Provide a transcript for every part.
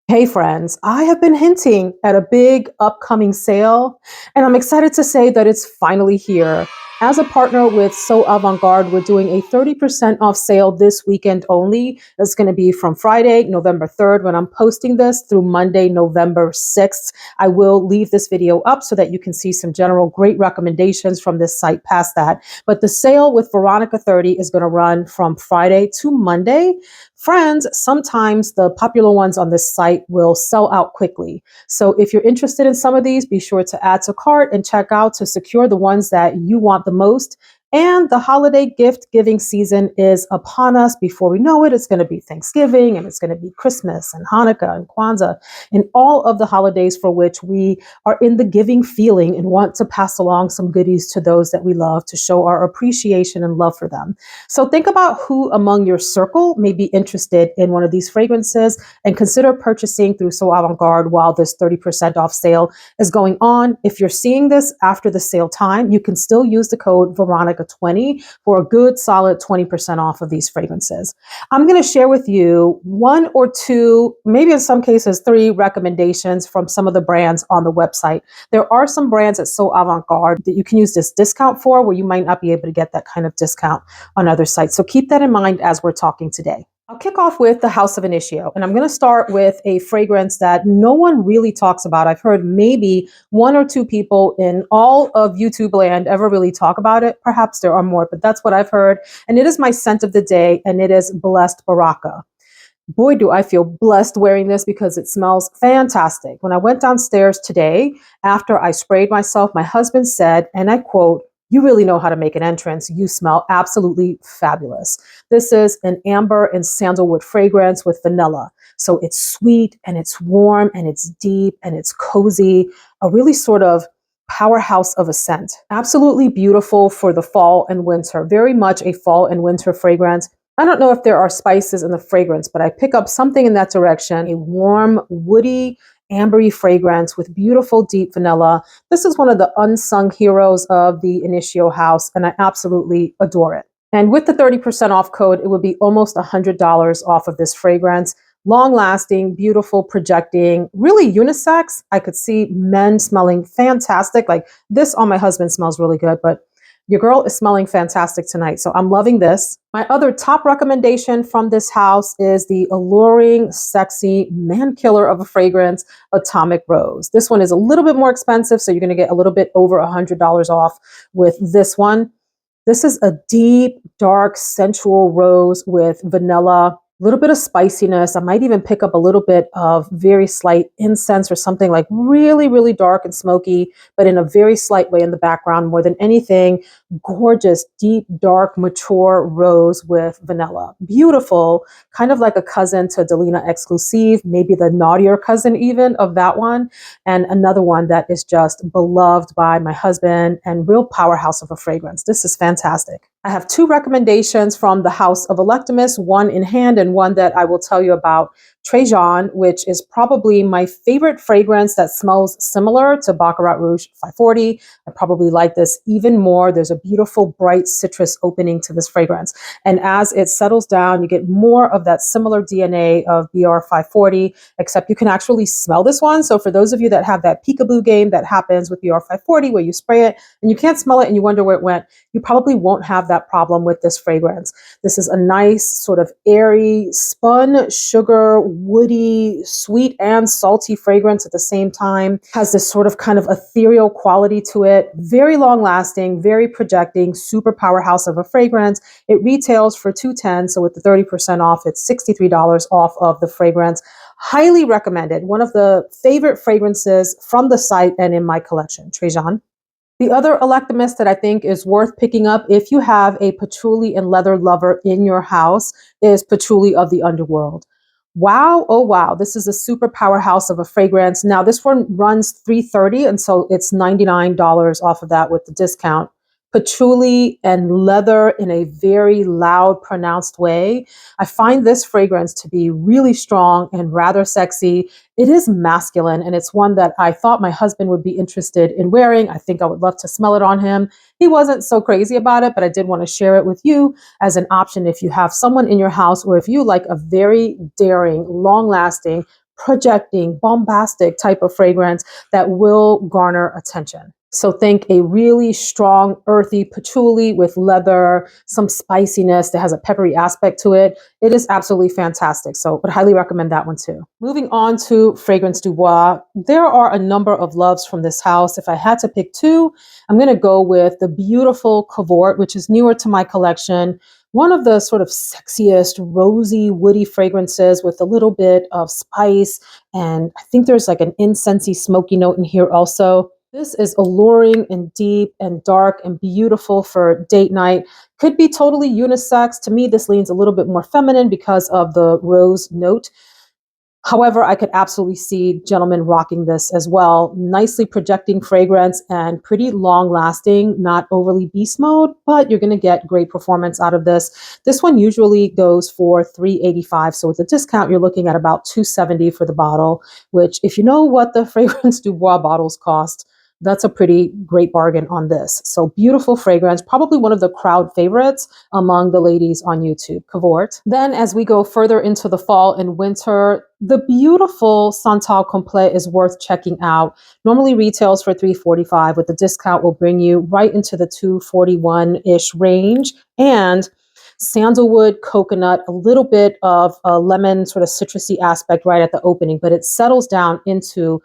Hey friends, I have been hinting at a big upcoming sale, and I'm excited to say that it's finally here. As a partner with So Avant Garde, we're doing a 30% off sale this weekend only. It's going to be from Friday, November 3rd, when I'm posting this, through Monday, November 6th. I will leave this video up so that you can see some general great recommendations from this site past that. But the sale with Veronica 30 is going to run from Friday to Monday. Friends, sometimes the popular ones on this site will sell out quickly. So if you're interested in some of these, be sure to add to cart and check out to secure the ones that you want the most. And the holiday gift giving season is upon us. Before we know it, it's going to be Thanksgiving and it's going to be Christmas and Hanukkah and Kwanzaa and all of the holidays for which we are in the giving feeling and want to pass along some goodies to those that we love to show our appreciation and love for them. So think about who among your circle may be interested in one of these fragrances and consider purchasing through So Avant Garde while this 30% off sale is going on. If you're seeing this after the sale time, you can still use the code Veronica20 for a good solid 20% off of these fragrances. I'm going to share with you one or two, maybe in some cases three recommendations from some of the brands on the website. There are some brands at So Avant Garde that you can use this discount for where you might not be able to get that kind of discount on other sites. So keep that in mind as we're talking today. I'll kick off with the House of Initio, and I'm going to start with a fragrance that no one really talks about. I've heard maybe one or two people in all of YouTube land ever really talk about it. Perhaps there are more, but that's what I've heard. And it is my scent of the day, and it is Blessed Baraka. Boy, do I feel blessed wearing this because it smells fantastic. When I went downstairs today, after I sprayed myself, my husband said, and I quote, "You really know how to make an entrance. You smell absolutely fabulous." This is an amber and sandalwood fragrance with vanilla. So it's sweet and it's warm and it's deep and it's cozy, a really sort of powerhouse of a scent. Absolutely beautiful for the fall and winter, very much a fall and winter fragrance. I don't know if there are spices in the fragrance, but I pick up something in that direction, a warm, woody, ambery fragrance with beautiful deep vanilla. This is one of the unsung heroes of the Initio house, and I absolutely adore it. And with the 30% off code, it would be almost $100 off of this fragrance. Long lasting, beautiful, projecting, really unisex. I could see men smelling fantastic. Like this on my husband smells really good, but your girl is smelling fantastic tonight. So I'm loving this. My other top recommendation from this house is the alluring, sexy man killer of a fragrance, Atomic Rose. This one is a little bit more expensive, so you're going to get a little bit over $100 off with this one. This is a deep, dark, sensual rose with vanilla, a little bit of spiciness. I might even pick up a little bit of very slight incense or something like really, really dark and smoky, but in a very slight way in the background. More than anything, gorgeous, deep, dark, mature rose with vanilla. Beautiful, kind of like a cousin to Delina Exclusive, maybe the naughtier cousin even of that one. And another one that is just beloved by my husband and real powerhouse of a fragrance. This is fantastic. I have two recommendations from the House of Electimus, one in hand and one that I will tell you about. Trajan, which is probably my favorite fragrance that smells similar to Baccarat Rouge 540. I probably like this even more. There's a beautiful, bright citrus opening to this fragrance. And as it settles down, you get more of that similar DNA of BR 540, except you can actually smell this one. So for those of you that have that peekaboo game that happens with BR 540, where you spray it and you can't smell it and you wonder where it went, you probably won't have that problem with this fragrance. This is a nice sort of airy, spun sugar, woody, sweet and salty fragrance at the same time. Has this sort of kind of ethereal quality to it. Very long lasting, very projecting, super powerhouse of a fragrance. It retails for $210. So with the 30% off, it's $63 off of the fragrance. Highly recommended. One of the favorite fragrances from the site and in my collection, Trajan. The other Electimus that I think is worth picking up if you have a patchouli and leather lover in your house is Patchouli of the Underworld. Wow, oh wow, this is a super powerhouse of a fragrance. Now this one runs $330, and so it's $99 off of that with the discount. Patchouli and leather in a very loud, pronounced way. I find this fragrance to be really strong and rather sexy. It is masculine, and it's one that I thought my husband would be interested in wearing. I think I would love to smell it on him. He wasn't so crazy about it, but I did want to share it with you as an option if you have someone in your house, or if you like a very daring, long-lasting, projecting, bombastic type of fragrance that will garner attention. So think a really strong, earthy patchouli with leather, some spiciness that has a peppery aspect to it. It is absolutely fantastic. So would highly recommend that one too. Moving on to Fragrance du Bois. There are a number of loves from this house. If I had to pick two, I'm going to go with the beautiful Cavort, which is newer to my collection. One of the sort of sexiest, rosy, woody fragrances with a little bit of spice. And I think there's like an incensey, smoky note in here also. This is alluring and deep and dark and beautiful for date night. Could be totally unisex. To me, this leans a little bit more feminine because of the rose note. However, I could absolutely see gentlemen rocking this as well. Nicely projecting fragrance and pretty long lasting, not overly beast mode, but you're going to get great performance out of this. This one usually goes for $385. So with a discount, you're looking at about $270 for the bottle, which if you know what the Fragrance du Bois bottles cost, that's a pretty great bargain on this. So beautiful fragrance, probably one of the crowd favorites among the ladies on YouTube, Cavort. Then as we go further into the fall and winter, the beautiful Santal Complet is worth checking out. Normally retails for $345. With the discount will bring you right into the $241-ish range. And sandalwood, coconut, a little bit of a lemon sort of citrusy aspect right at the opening, but it settles down into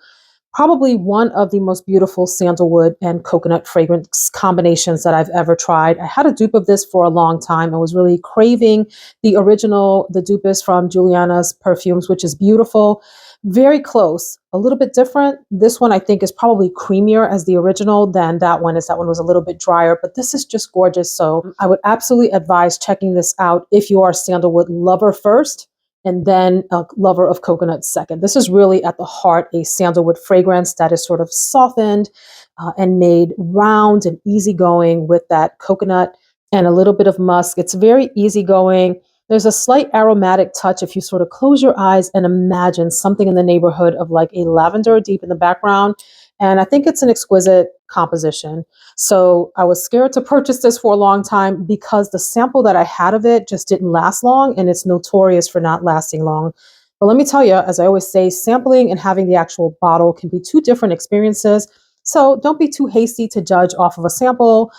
probably one of the most beautiful sandalwood and coconut fragrance combinations that I've ever tried. I had a dupe of this for a long time. I was really craving the original, the dupe is from Juliana's Perfumes, which is beautiful. Very close, a little bit different. This one I think is probably creamier as the original than that one, as that one was a little bit drier, but this is just gorgeous. So I would absolutely advise checking this out if you are a sandalwood lover first, and then a lover of coconut second. This is really at the heart a sandalwood fragrance that is sort of softened and made round and easygoing with that coconut and a little bit of musk. It's very easygoing. There's a slight aromatic touch if you sort of close your eyes and imagine something in the neighborhood of like a lavender deep in the background. And I think it's an exquisite composition. So I was scared to purchase this for a long time because the sample that I had of it just didn't last long, and it's notorious for not lasting long. But let me tell you, as I always say, sampling and having the actual bottle can be two different experiences. So don't be too hasty to judge off of a sample.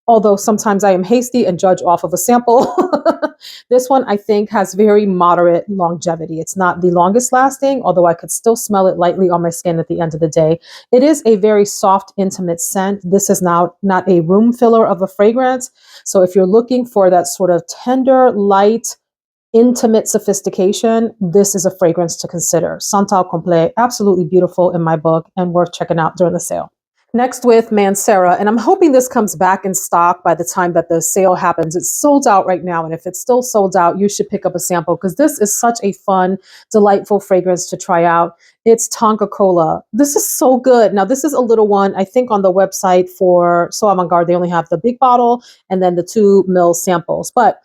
Although sometimes I am hasty and judge off of a sample. This one I think has very moderate longevity. It's not the longest lasting, although I could still smell it lightly on my skin at the end of the day. It is a very soft, intimate scent. This is now not a room filler of a fragrance. So if you're looking for that sort of tender, light, intimate sophistication, this is a fragrance to consider. Santal Complet, absolutely beautiful in my book and worth checking out during the sale. Next with Mancera, and I'm hoping this comes back in stock by the time that the sale happens. It's sold out right now, and if it's still sold out, you should pick up a sample because this is such a fun, delightful fragrance to try out. It's Tonka Cola. This is so good. Now, this is a little one. I think on the website for So Avant-Garde, they only have the big bottle and then the 2 ml samples. But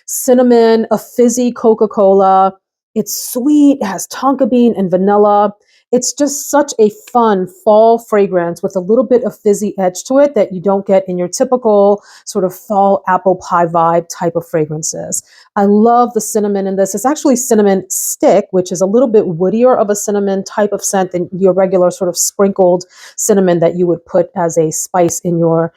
cinnamon, a fizzy Coca-Cola. It's sweet. It has tonka bean and vanilla. It's just such a fun fall fragrance with a little bit of fizzy edge to it that you don't get in your typical sort of fall apple pie vibe type of fragrances. I love the cinnamon in this. It's actually cinnamon stick, which is a little bit woodier of a cinnamon type of scent than your regular sort of sprinkled cinnamon that you would put as a spice in your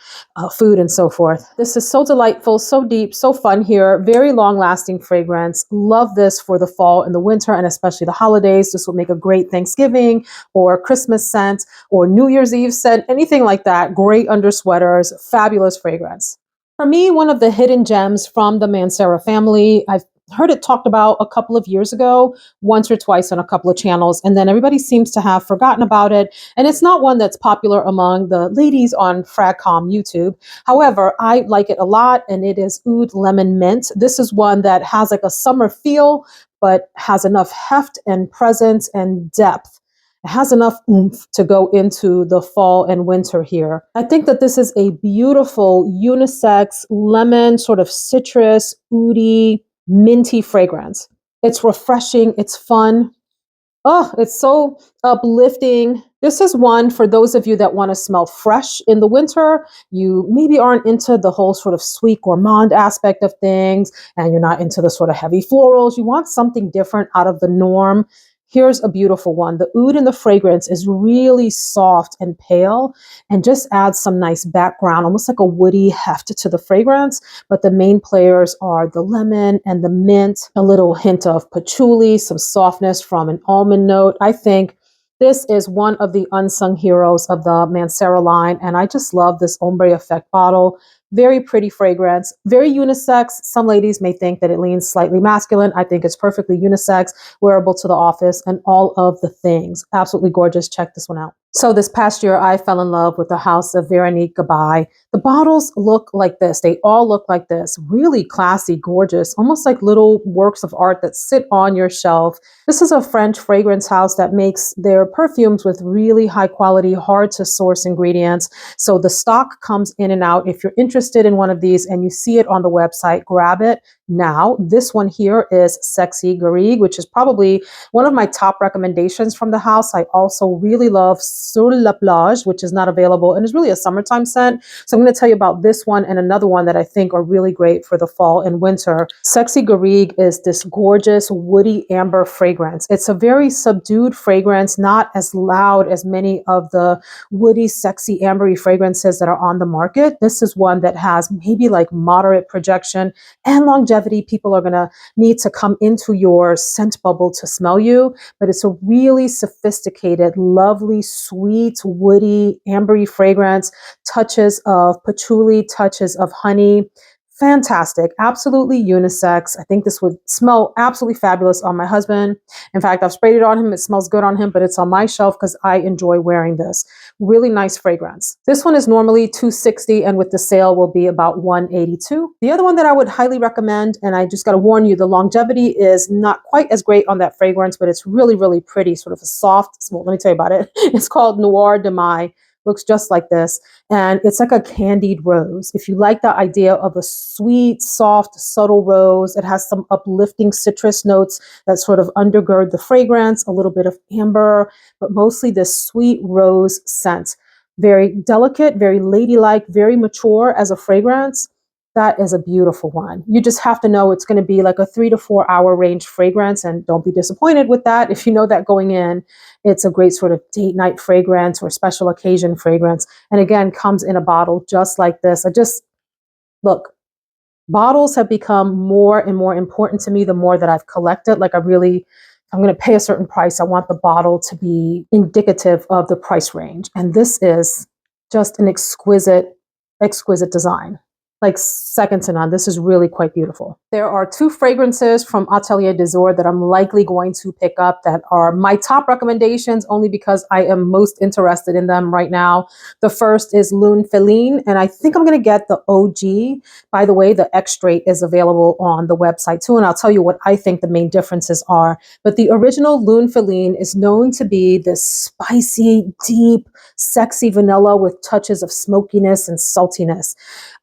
food and so forth. This is so delightful, so deep, so fun here. Very long lasting fragrance. Love this for the fall and the winter and especially the holidays. This will make a great Thanksgiving or Christmas scent or New Year's Eve scent, anything like that. Great under sweaters, fabulous fragrance. For me, one of the hidden gems from the Mancera family, I've heard it talked about a couple of years ago, once or twice on a couple of channels, and then everybody seems to have forgotten about it. And it's not one that's popular among the ladies on Fragcom YouTube. However, I like it a lot, and it is Oud Lemon Mint. This is one that has like a summer feel, but has enough heft and presence and depth. It has enough oomph to go into the fall and winter here. I think that this is a beautiful unisex lemon, sort of citrus, oody, minty fragrance. It's refreshing. It's fun. Oh, it's so uplifting. This is one for those of you that want to smell fresh in the winter. You maybe aren't into the whole sort of sweet gourmand aspect of things, and you're not into the sort of heavy florals. You want something different out of the norm. Here's a beautiful one. The oud in the fragrance is really soft and pale and just adds some nice background, almost like a woody heft to the fragrance. But the main players are the lemon and the mint, a little hint of patchouli, some softness from an almond note. I think this is one of the unsung heroes of the Mancera line, and I just love this ombre effect bottle. Very pretty fragrance, very unisex. Some ladies may think that it leans slightly masculine. I think it's perfectly unisex, wearable to the office, and all of the things. Absolutely gorgeous. Check this one out. So this past year, I fell in love with the house of Veronica by. The bottles look like this. They all look like this. Really classy, gorgeous, almost like little works of art that sit on your shelf. This is a French fragrance house that makes their perfumes with really high quality, hard to source ingredients. So the stock comes in and out. If you're interested in one of these and you see it on the website, grab it now. This one here is Sexy Garrigue, which is probably one of my top recommendations from the house. I also really love Sur la Plage, which is not available and is really a summertime scent. So I'm going to tell you about this one and another one that I think are really great for the fall and winter. Sexy Garrigue is this gorgeous woody amber fragrance. It's a very subdued fragrance, not as loud as many of the woody, sexy, ambery fragrances that are on the market. This is one that has maybe like moderate projection and longevity. People are going to need to come into your scent bubble to smell you, but it's a really sophisticated, lovely, sweet, woody, ambery fragrance, touches of patchouli, touches of honey. Fantastic, absolutely unisex. I think this would smell absolutely fabulous on my husband. In fact, I've sprayed it on him. It smells good on him, but it's on my shelf because I enjoy wearing this. Really nice fragrance. This one is normally $260 and with the sale will be about $182. The other one that I would highly recommend, and I just got to warn you, the longevity is not quite as great on that fragrance, but it's really, really pretty, sort of a soft, well, let me tell you about it. It's called Noir de Mai. Looks just like this. And it's like a candied rose. If you like the idea of a sweet, soft, subtle rose, it has some uplifting citrus notes that sort of undergird the fragrance, a little bit of amber, but mostly this sweet rose scent. Very delicate, very ladylike, very mature as a fragrance. That is a beautiful one. You just have to know it's going to be like a 3 to 4 hour range fragrance, and don't be disappointed with that. If you know that going in, it's a great sort of date night fragrance or special occasion fragrance. And again, comes in a bottle just like this. Look, bottles have become more and more important to me the more that I've collected. Like I'm going to pay a certain price. I want the bottle to be indicative of the price range. And this is just an exquisite, exquisite design. Like second to none. This is really quite beautiful. There are 2 fragrances from Atelier des Ors that I'm likely going to pick up that are my top recommendations only because I am most interested in them right now. The first is Lune Féline, and I think I'm going to get the OG. By the way, the extrait is available on the website too, and I'll tell you what I think the main differences are. But the original Lune Féline is known to be this spicy, deep, sexy vanilla with touches of smokiness and saltiness.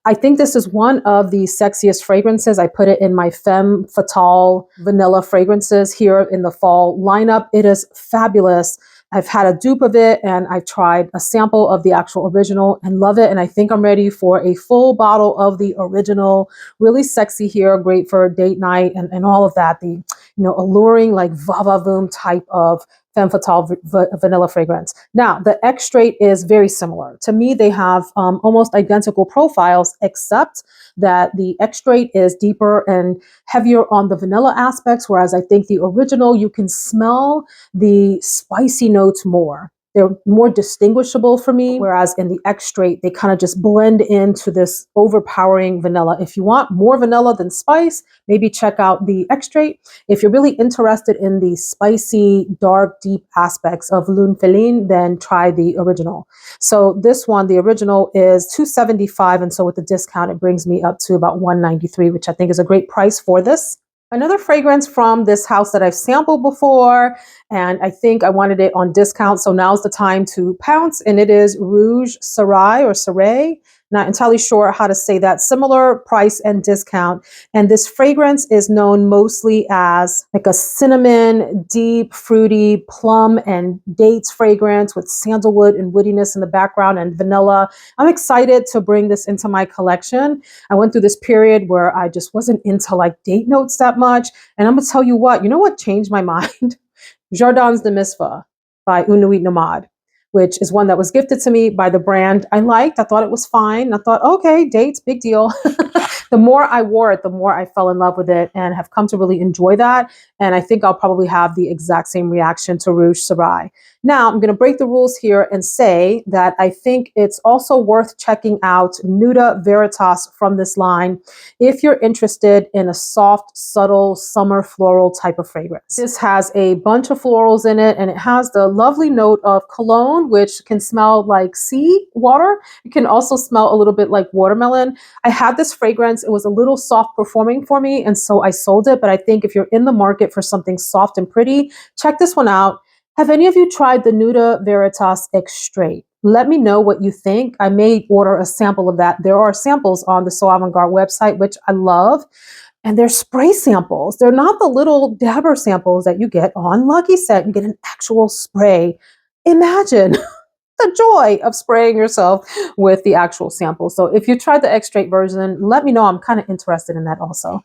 I think this is one of the sexiest fragrances. I put it in my Femme Fatale vanilla fragrances here in the fall lineup. It is fabulous. I've had a dupe of it and I've tried a sample of the actual original and love it. And I think I'm ready for a full bottle of the original. Really sexy here, great for date night and all of that. The alluring like va-va-voom type of Femme Fatale vanilla fragrance. Now, the extrait is very similar. To me, they have almost identical profiles, except that the extrait is deeper and heavier on the vanilla aspects, whereas I think the original, you can smell the spicy notes more. They're more distinguishable for me, whereas in the extrait, they kind of just blend into this overpowering vanilla. If you want more vanilla than spice, maybe check out the extrait. If you're really interested in the spicy, dark, deep aspects of Lune Féline, then try the original. So this one, the original, is $275, and so with the discount, it brings me up to about $193, which I think is a great price for this. Another fragrance from this house that I've sampled before, and I think I wanted it on discount, so now's the time to pounce, and it is Rouge Sarai or Saray. Not entirely sure how to say that. Similar price and discount. And this fragrance is known mostly as like a cinnamon, deep, fruity, plum and dates fragrance with sandalwood and woodiness in the background and vanilla. I'm excited to bring this into my collection. I went through this period where I just wasn't into like date notes that much. And I'm gonna tell you what changed my mind? Jardins de Misva by Unuit Nomad, which is one that was gifted to me by the brand I liked. I thought it was fine. I thought, okay, dates, big deal. The more I wore it, the more I fell in love with it and have come to really enjoy that. And I think I'll probably have the exact same reaction to Rouge Sarai. Now, I'm going to break the rules here and say that I think it's also worth checking out Nuda Veritas from this line if you're interested in a soft, subtle, summer floral type of fragrance. This has a bunch of florals in it, and it has the lovely note of cologne, which can smell like sea water. It can also smell a little bit like watermelon. I had this fragrance. It was a little soft performing for me, and so I sold it. But I think if you're in the market for something soft and pretty, check this one out. Have any of you tried the Nuda Veritas Extrait? Let me know what you think. I may order a sample of that. There are samples on the So Avant-Garde website, which I love. And they're spray samples. They're not the little dabber samples that you get on Lucky Set. You get an actual spray. Imagine the joy of spraying yourself with the actual sample. So if you tried the extrait version, let me know. I'm kind of interested in that also.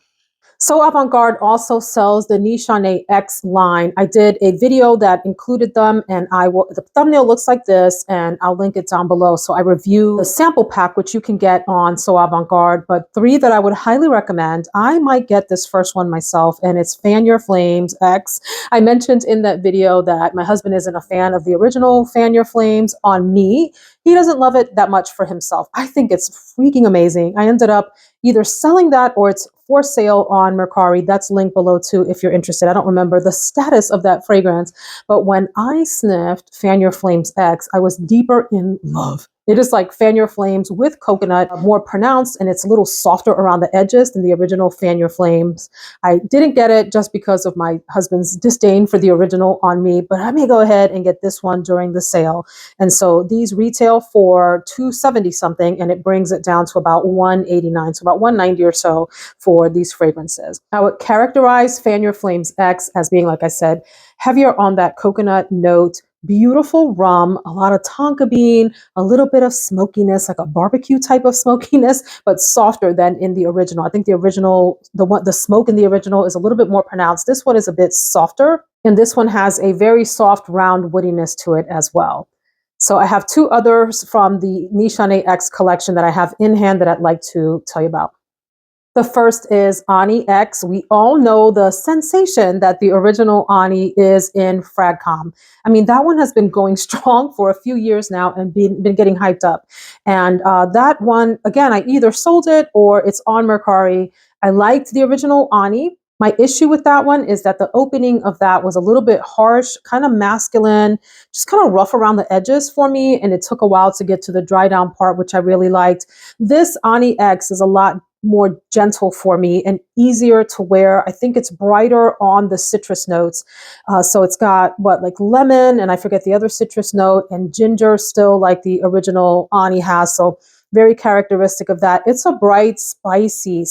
So Avant-Garde also sells the Nishane X line. I did a video that included them, and the thumbnail looks like this, and I'll link it down below. So I review the sample pack, which you can get on So Avant-Garde, but 3 that I would highly recommend. I might get this first one myself, and it's Fan Your Flames X. I mentioned in that video that my husband isn't a fan of the original Fan Your Flames on me. He doesn't love it that much for himself. I think it's freaking amazing. I ended up either selling that or it's for sale on Mercari. That's linked below too if you're interested. I don't remember the status of that fragrance, but when I sniffed Fan Your Flames X, I was deeper in love. It is like Fan Your Flames with coconut, more pronounced, and it's a little softer around the edges than the original Fan Your Flames. I didn't get it just because of my husband's disdain for the original on me, but I may go ahead and get this one during the sale. And so these retail for $270 something, and it brings it down to about $189, so about $190 or so for these fragrances. I would characterize Fan Your Flames X as being, like I said, heavier on that coconut note, beautiful rum, a lot of tonka bean, a little bit of smokiness, like a barbecue type of smokiness, but softer than in the original. I think the original, the smoke in the original is a little bit more pronounced. This one is a bit softer, and this one has a very soft, round woodiness to it as well. So I have 2 others from the Nishane X collection that I have in hand that I'd like to tell you about. The first is Ani X. We all know the sensation that the original Ani is in Fragcom. I mean, that one has been going strong for a few years now and been getting hyped up. And that one, again, I either sold it or it's on Mercari. I liked the original Ani. My issue with that one is that the opening of that was a little bit harsh, kind of masculine, just kind of rough around the edges for me. And it took a while to get to the dry down part, which I really liked. This Ani X is a lot more gentle for me and easier to wear. I think it's brighter on the citrus notes. So it's got like lemon, and I forget the other citrus note, and ginger still like the original Ani has. So very characteristic of that. It's a bright, spicy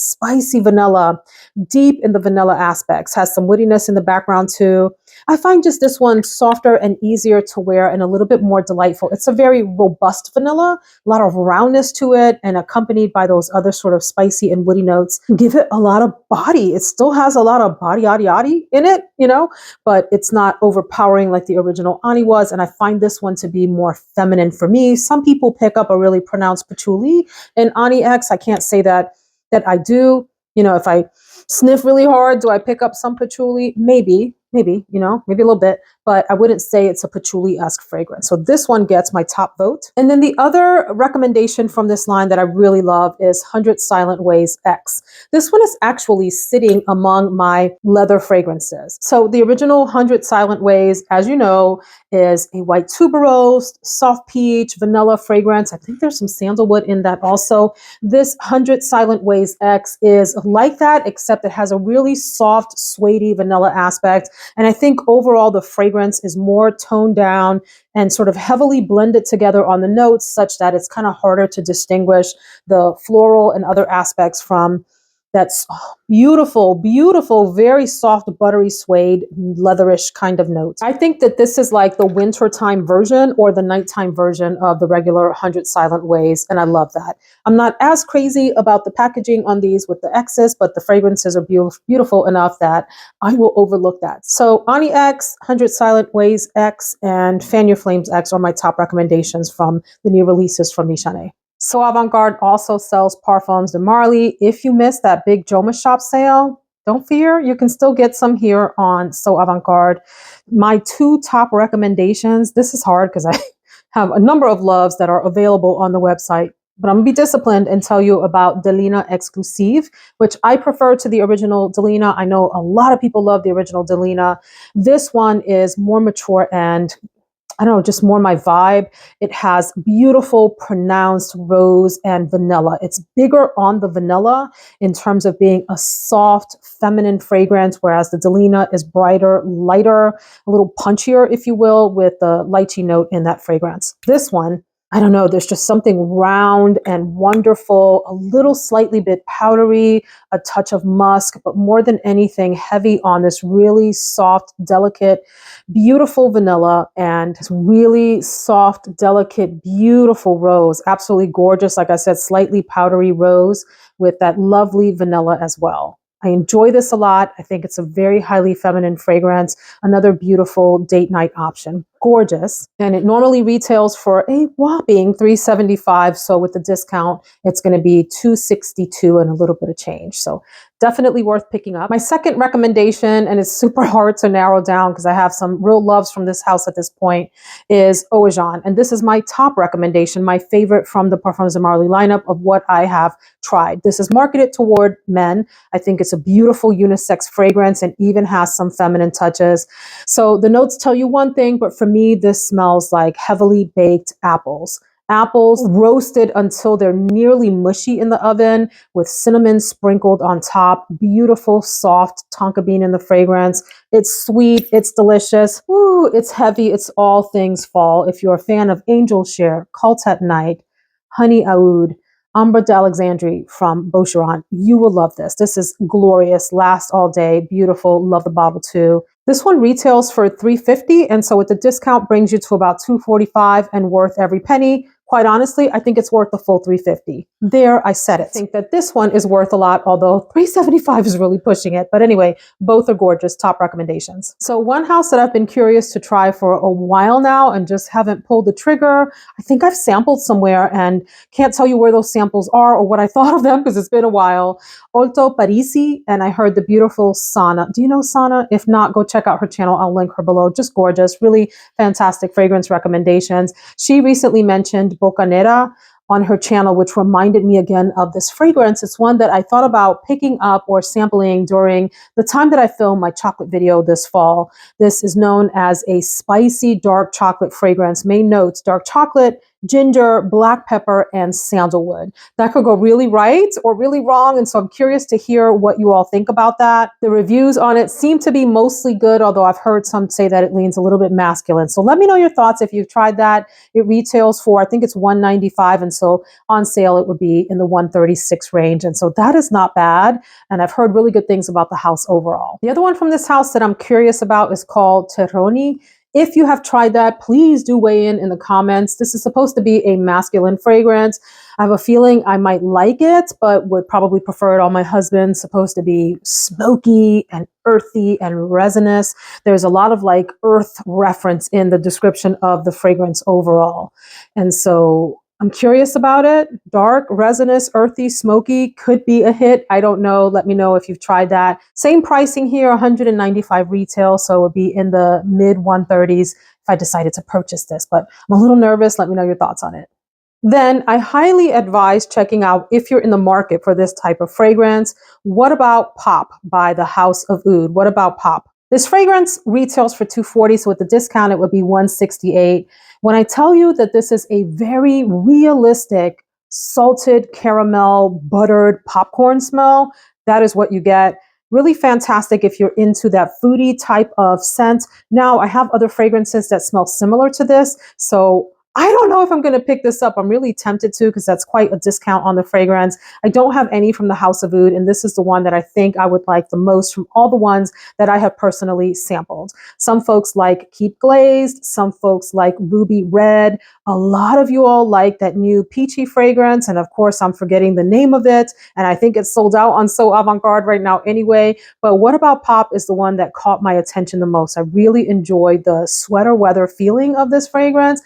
vanilla, deep in the vanilla aspects, has some woodiness in the background too. I find just this one softer and easier to wear and a little bit more delightful. It's a very robust vanilla, a lot of roundness to it, and accompanied by those other sort of spicy and woody notes, give it a lot of body. It still has a lot of body in it, but it's not overpowering like the original Ani was. And I find this one to be more feminine for me. Some people pick up a really pronounced patchouli in Ani X. I can't say that I do. If I sniff really hard, do I pick up some patchouli? Maybe, maybe a little bit, but I wouldn't say it's a patchouli-esque fragrance. So this one gets my top vote. And then the other recommendation from this line that I really love is 100 Silent Ways X. This one is actually sitting among my leather fragrances. So the original 100 Silent Ways, as you know, is a white tuberose, soft peach, vanilla fragrance. I think there's some sandalwood in that also. This 100 Silent Ways X is like that, except it has a really soft, suede vanilla aspect. And I think overall the fragrance is more toned down and sort of heavily blended together on the notes, such that it's kind of harder to distinguish the floral and other aspects from That's beautiful, beautiful, very soft, buttery suede, leatherish kind of notes. I think that this is like the wintertime version or the nighttime version of the regular 100 Silent Ways, and I love that. I'm not as crazy about the packaging on these with the X's, but the fragrances are beautiful enough that I will overlook that. So Ani X, 100 Silent Ways X, and Fan Your Flames X are my top recommendations from the new releases from Michane. So Avant-Garde also sells Parfums de Marly. If you missed that big Joma Shop sale, don't fear, you can still get some here on So Avant-Garde. My two top recommendations, this is hard because I have a number of loves that are available on the website, but I'm going to be disciplined and tell you about Delina Exclusive, which I prefer to the original Delina. I know a lot of people love the original Delina. This one is more mature and I don't know, just more my vibe. It has beautiful, pronounced rose and vanilla. It's bigger on the vanilla in terms of being a soft, feminine fragrance, whereas the Delina is brighter, lighter, a little punchier, if you will, with the lychee note in that fragrance. This one, I don't know, there's just something round and wonderful, a little slightly bit powdery, a touch of musk, but more than anything, heavy on this really soft, delicate, beautiful vanilla and really soft, delicate, beautiful rose. Absolutely gorgeous. Like I said, slightly powdery rose with that lovely vanilla as well. I enjoy this a lot. I think it's a very highly feminine fragrance. Another beautiful date night option. Gorgeous. And it normally retails for a whopping $375. So with the discount, it's going to be $262 and a little bit of change. So definitely worth picking up. My second recommendation, and it's super hard to narrow down because I have some real loves from this house at this point, is Eau et Jaune. And this is my top recommendation, my favorite from the Parfums de Marly lineup of what I have tried. This is marketed toward men. I think it's a beautiful unisex fragrance and even has some feminine touches. So the notes tell you one thing, but for me, this smells like heavily baked apples. Apples roasted until they're nearly mushy in the oven with cinnamon sprinkled on top. Beautiful, soft tonka bean in the fragrance. It's sweet. It's delicious. Ooh, it's heavy. It's all things fall. If you're a fan of Angel Share, Cult at Night, Honey Oud, Ambre d'Alexandrie from Boucheron, you will love this. This is glorious. Lasts all day. Beautiful. Love the bottle too. This one retails for $350, and so with the discount brings you to about $245 and worth every penny. Quite honestly, I think it's worth the full $350. There, I said it. I think that this one is worth a lot, although $375 is really pushing it. But anyway, both are gorgeous, top recommendations. So one house that I've been curious to try for a while now and just haven't pulled the trigger, I think I've sampled somewhere and can't tell you where those samples are or what I thought of them because it's been a while. Olto Parisi, and I heard the beautiful Sana. Do you know Sana? If not, go check out her channel. I'll link her below. Just gorgeous, really fantastic fragrance recommendations. She recently mentioned Bocanera on her channel, which reminded me again of this fragrance. It's one that I thought about picking up or sampling during the time that I filmed my chocolate video this fall. This is known as a spicy dark chocolate fragrance. Main notes: dark chocolate, ginger, black pepper, and sandalwood. That could go really right or really wrong, and so I'm curious to hear what you all think about that. The reviews on it seem to be mostly good, although I've heard some say that it leans a little bit masculine. So let me know your thoughts if you've tried that. It retails for, I think it's $195, and so on sale it would be in the $136 range, and so that is not bad, and I've heard really good things about the house overall. The other one from this house that I'm curious about is called Terroni. If you have tried that, please do weigh in the comments. This is supposed to be a masculine fragrance. I have a feeling I might like it, but would probably prefer it on my husband. Supposed to be smoky and earthy and resinous. There's a lot of like earth reference in the description of the fragrance overall. And so I'm curious about it. Dark, resinous, earthy, smoky could be a hit. I don't know. Let me know if you've tried that. Same pricing here, $195 retail. So it would be in the mid 130s if I decided to purchase this, but I'm a little nervous. Let me know your thoughts on it. Then I highly advise checking out, if you're in the market for this type of fragrance, What About Pop by the House of Oud. What About Pop? This fragrance retails for $240, so with the discount, it would be $168. When I tell you that this is a very realistic salted caramel buttered popcorn smell, that is what you get. Really fantastic if you're into that foodie type of scent. Now, I have other fragrances that smell similar to this, so I don't know if I'm going to pick this up. I'm really tempted to because that's quite a discount on the fragrance. I don't have any from the House of Oud, and this is the one that I think I would like the most from all the ones that I have personally sampled. Some folks like Keep Glazed, some folks like Ruby Red. A lot of you all like that new peachy fragrance, and of course I'm forgetting the name of it, and I think it's sold out on So Avant-Garde right now anyway. But What About Pop is the one that caught my attention the most. I really enjoyed the sweater weather feeling of this fragrance.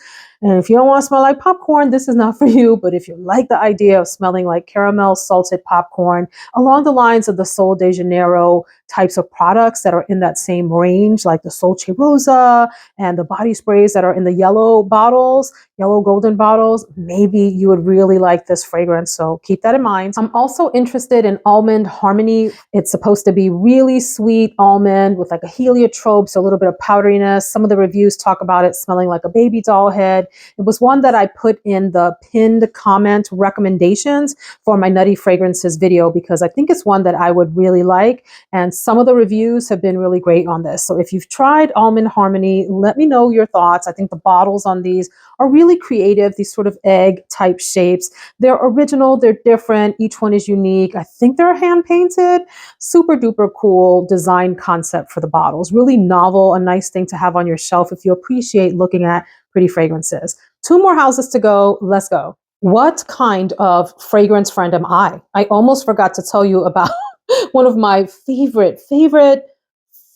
And if you don't want to smell like popcorn, this is not for you. But if you like the idea of smelling like caramel salted popcorn, along the lines of the Sol de Janeiro types of products that are in that same range, like the Solce Rosa and the body sprays that are in the yellow bottles, yellow golden bottles, maybe you would really like this fragrance. So keep that in mind. I'm also interested in Almond Harmony. It's supposed to be really sweet almond with like a heliotrope, so a little bit of powderiness. Some of the reviews talk about it smelling like a baby doll head. It was one that I put in the pinned comment recommendations for my Nutty Fragrances video because I think it's one that I would really like. And some of the reviews have been really great on this. So if you've tried Almond Harmony, let me know your thoughts. I think the bottles on these are really creative, these sort of egg type shapes. They're original, they're different, each one is unique. I think they're hand painted. Super duper cool design concept for the bottles. Really novel, a nice thing to have on your shelf if you appreciate looking at pretty fragrances. 2 more houses to go. Let's go. What kind of fragrance friend am I? I almost forgot to tell you about one of my favorite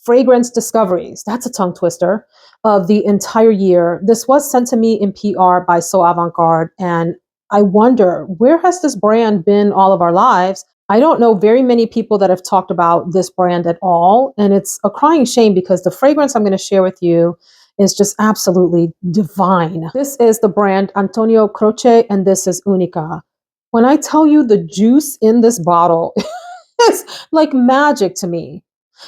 fragrance discoveries. That's a tongue twister of the entire year. This was sent to me in PR by So Avant-Garde, and I wonder, where has this brand been all of our lives? I don't know very many people that have talked about this brand at all, and it's a crying shame because the fragrance I'm going to share with you is just absolutely divine. This is the brand Antonio Croce, and this is Unica. When I tell you the juice in this bottle is like magic to me.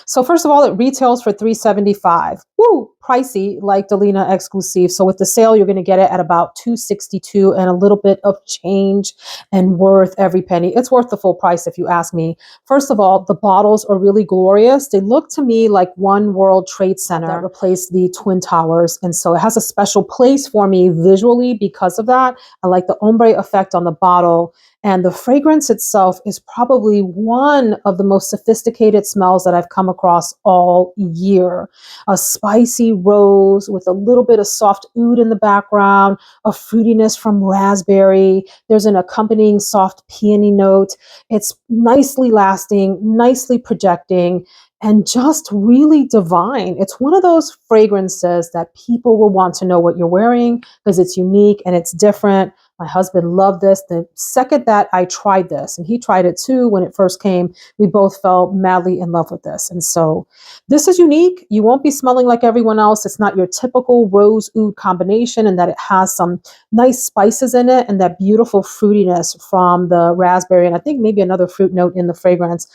So first of all, it retails for $375. Woo, pricey like Delina Exclusive. So with the sale, you're going to get it at about $262 and a little bit of change, and worth every penny. It's worth the full price if you ask me. First of all, the bottles are really glorious. They look to me like One World Trade Center that replaced the Twin Towers. And so it has a special place for me visually because of that. I like the ombre effect on the bottle. And the fragrance itself is probably one of the most sophisticated smells that I've come across all year. A spicy rose with a little bit of soft oud in the background, a fruitiness from raspberry. There's an accompanying soft peony note. It's nicely lasting, nicely projecting, and just really divine. It's one of those fragrances that people will want to know what you're wearing because it's unique and it's different. My husband loved this. The second that I tried this, and he tried it too when it first came, we both fell madly in love with this. And so this is unique. You won't be smelling like everyone else. It's not your typical rose oud combination, in that it has some nice spices in it and that beautiful fruitiness from the raspberry, and I think maybe another fruit note in the fragrance.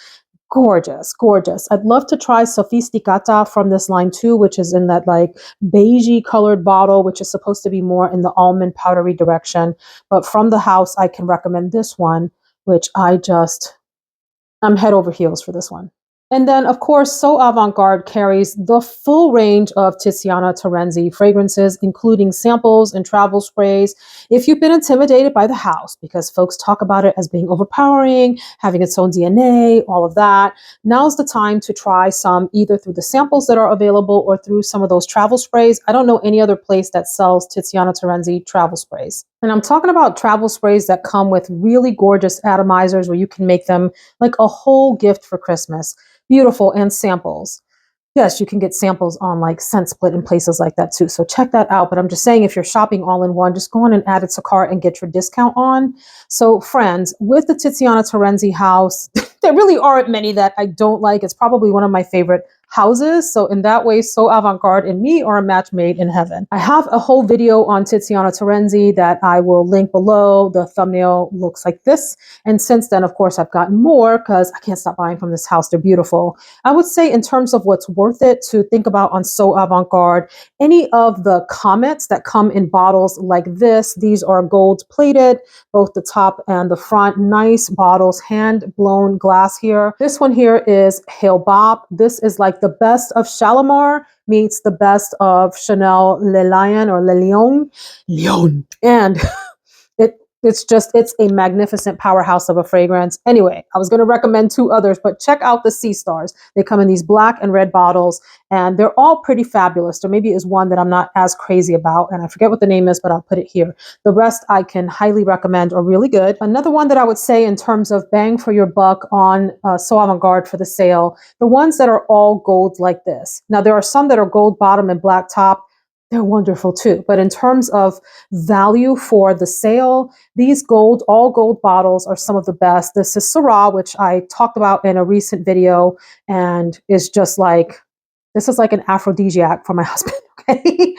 Gorgeous, gorgeous. I'd love to try Sofisticata from this line too, which is in that like beigey colored bottle, which is supposed to be more in the almond powdery direction. But from the house, I can recommend this one, which I'm head over heels for this one. And then, of course, So Avant-Garde carries the full range of Tiziana Terenzi fragrances, including samples and travel sprays. If you've been intimidated by the house, because folks talk about it as being overpowering, having its own DNA, all of that, now's the time to try some either through the samples that are available or through some of those travel sprays. I don't know any other place that sells Tiziana Terenzi travel sprays. And I'm talking about travel sprays that come with really gorgeous atomizers where you can make them like a whole gift for Christmas. Beautiful, and samples. Yes, you can get samples on like Scent Split and places like that too. So check that out. But I'm just saying, if you're shopping all in one, just go on and add it to cart and get your discount on. So friends, with the Tiziana Terenzi house, there really aren't many that I don't like. It's probably one of my favorite houses. So in that way, So Avant-Garde and me are a match made in heaven. I have a whole video on Tiziana Terenzi that I will link below. The thumbnail looks like this. And since then, of course, I've gotten more because I can't stop buying from this house. They're beautiful. I would say in terms of what's worth it to think about on So Avant-Garde, any of the comments that come in bottles like this, these are gold plated, both the top and the front. Nice bottles, hand blown glass here. This one here is Hail Bob. This is like the best of Shalimar meets the best of Chanel Le Lion or Le Lion. Lion. And it's a magnificent powerhouse of a fragrance. Anyway, I was going to recommend two others, but check out the Sea Stars. They come in these black and red bottles, and they're all pretty fabulous. There maybe is one that I'm not as crazy about, and I forget what the name is, but I'll put it here. The rest I can highly recommend are really good. Another one that I would say in terms of bang for your buck on So Avant-Garde for the sale, the ones that are all gold like this. Now, there are some that are gold bottom and black top. They're wonderful too. But in terms of value for the sale, these all gold bottles are some of the best. This is Syrah, which I talked about in a recent video, and is just like, this is like an aphrodisiac for my husband, okay?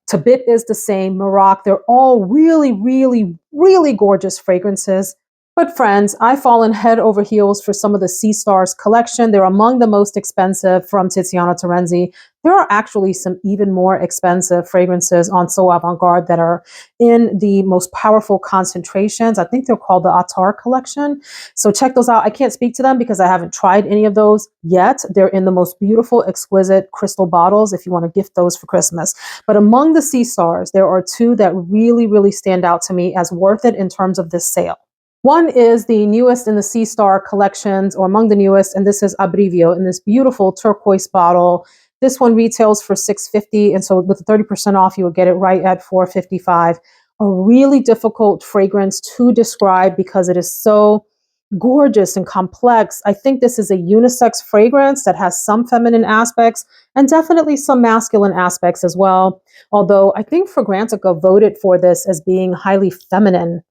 Tabit is the same, Maroc, they're all really, really, really gorgeous fragrances. But friends, I've fallen head over heels for some of the Sea Stars collection. They're among the most expensive from Tiziano Terenzi. There are actually some even more expensive fragrances on So Avant-Garde that are in the most powerful concentrations. I think they're called the Attar collection. So check those out. I can't speak to them because I haven't tried any of those yet. They're in the most beautiful, exquisite crystal bottles if you want to gift those for Christmas. But among the Sea Stars, there are two that really, really stand out to me as worth it in terms of this sale. One is the newest in the Sea Star collections, or among the newest, and this is Abrivio in this beautiful turquoise bottle. This one retails for $6.50, and so with 30% off, you will get it right at $4.55. A really difficult fragrance to describe because it is so gorgeous and complex. I think this is a unisex fragrance that has some feminine aspects and definitely some masculine aspects as well. Although I think Fragrantica voted for this as being highly feminine,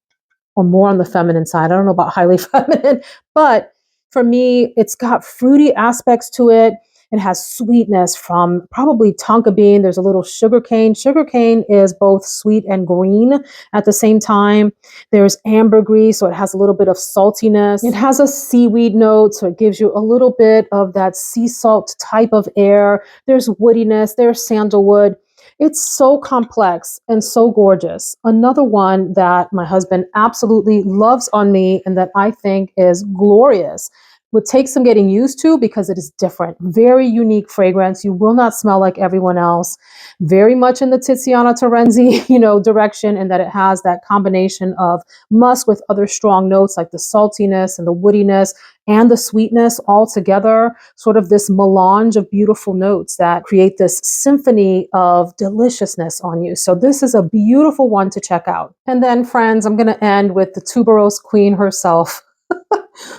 or more on the feminine side. I don't know about highly feminine, but for me, it's got fruity aspects to it. It has sweetness from probably tonka bean. There's a little sugarcane. Sugarcane is both sweet and green at the same time. There's ambergris, so it has a little bit of saltiness. It has a seaweed note, so it gives you a little bit of that sea salt type of air. There's woodiness. There's sandalwood. It's so complex and so gorgeous. Another one that my husband absolutely loves on me and that I think is glorious. Would take some getting used to because it is different. Very unique fragrance. You will not smell like everyone else. Very much in the Tiziano Terenzi, direction, and that it has that combination of musk with other strong notes like the saltiness and the woodiness and the sweetness all together, sort of this melange of beautiful notes that create this symphony of deliciousness on you. So this is a beautiful one to check out. And then, friends, I'm going to end with the tuberose queen herself.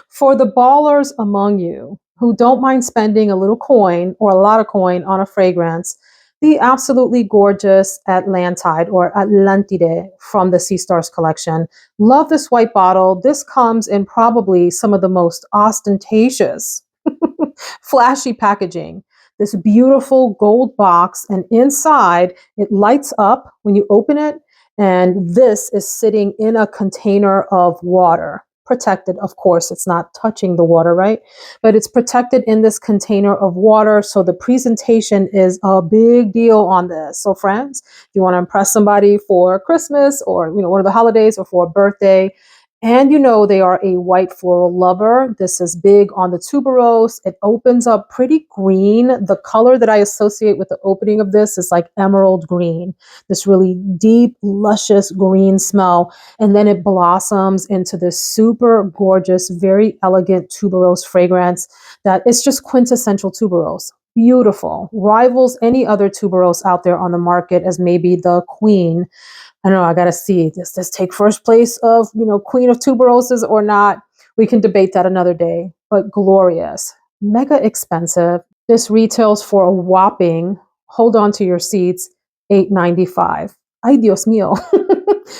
For the ballers among you who don't mind spending a little coin or a lot of coin on a fragrance, the absolutely gorgeous Atlantide or Atlantide from the Sea Stars collection. Love this white bottle. This comes in probably some of the most ostentatious, flashy packaging. This beautiful gold box, and inside it lights up when you open it, and this is sitting in a container of water. Protected, of course, it's not touching the water, right? But it's protected in this container of water. So the presentation is a big deal on this. So friends, if you want to impress somebody for Christmas or, one of the holidays or for a birthday, and they are a white floral lover, this is big on the tuberose. It opens up pretty green. The color that I associate with the opening of this is like emerald green, this really deep, luscious green smell. And then it blossoms into this super gorgeous, very elegant tuberose fragrance that is just quintessential tuberose. Beautiful. Rivals any other tuberose out there on the market as maybe the queen. I don't know, I got to see, does this take first place of, queen of tuberoses or not? We can debate that another day, but glorious, mega expensive. This retails for a whopping, hold on to your seats, $8.95. Ay, Dios mío.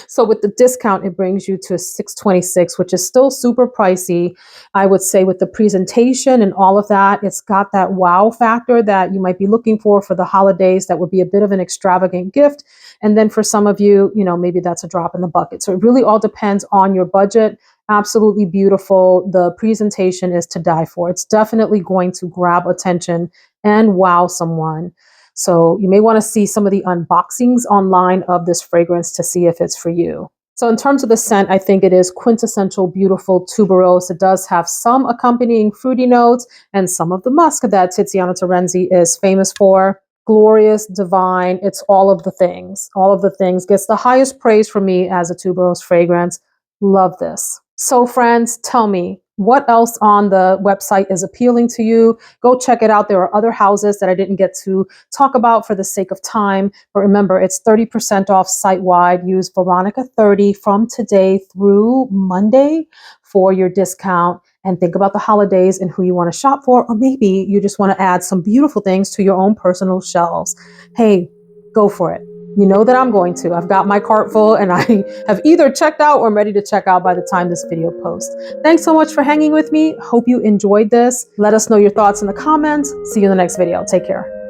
So with the discount, it brings you to $6.26, which is still super pricey. I would say with the presentation and all of that, it's got that wow factor that you might be looking for the holidays. That would be a bit of an extravagant gift. And then for some of you, maybe that's a drop in the bucket. So it really all depends on your budget. Absolutely beautiful. The presentation is to die for. It's definitely going to grab attention and wow someone. So you may want to see some of the unboxings online of this fragrance to see if it's for you. So in terms of the scent, I think it is quintessential beautiful tuberose. It does have some accompanying fruity notes and some of the musk that Tiziano Terenzi is famous for. Glorious, divine, it's all of the things. All of the things. Gets the highest praise from me as a tuberose fragrance. Love this. So friends, tell me, what else on the website is appealing to you? Go check it out. There are other houses that I didn't get to talk about for the sake of time. But remember, it's 30% off site-wide. Use Veronica 30 from today through Monday for your discount. And think about the holidays and who you want to shop for. Or maybe you just want to add some beautiful things to your own personal shelves. Hey, go for it. You know that I'm going to. I've got my cart full and I have either checked out or I'm ready to check out by the time this video posts. Thanks so much for hanging with me. Hope you enjoyed this. Let us know your thoughts in the comments. See you in the next video. Take care.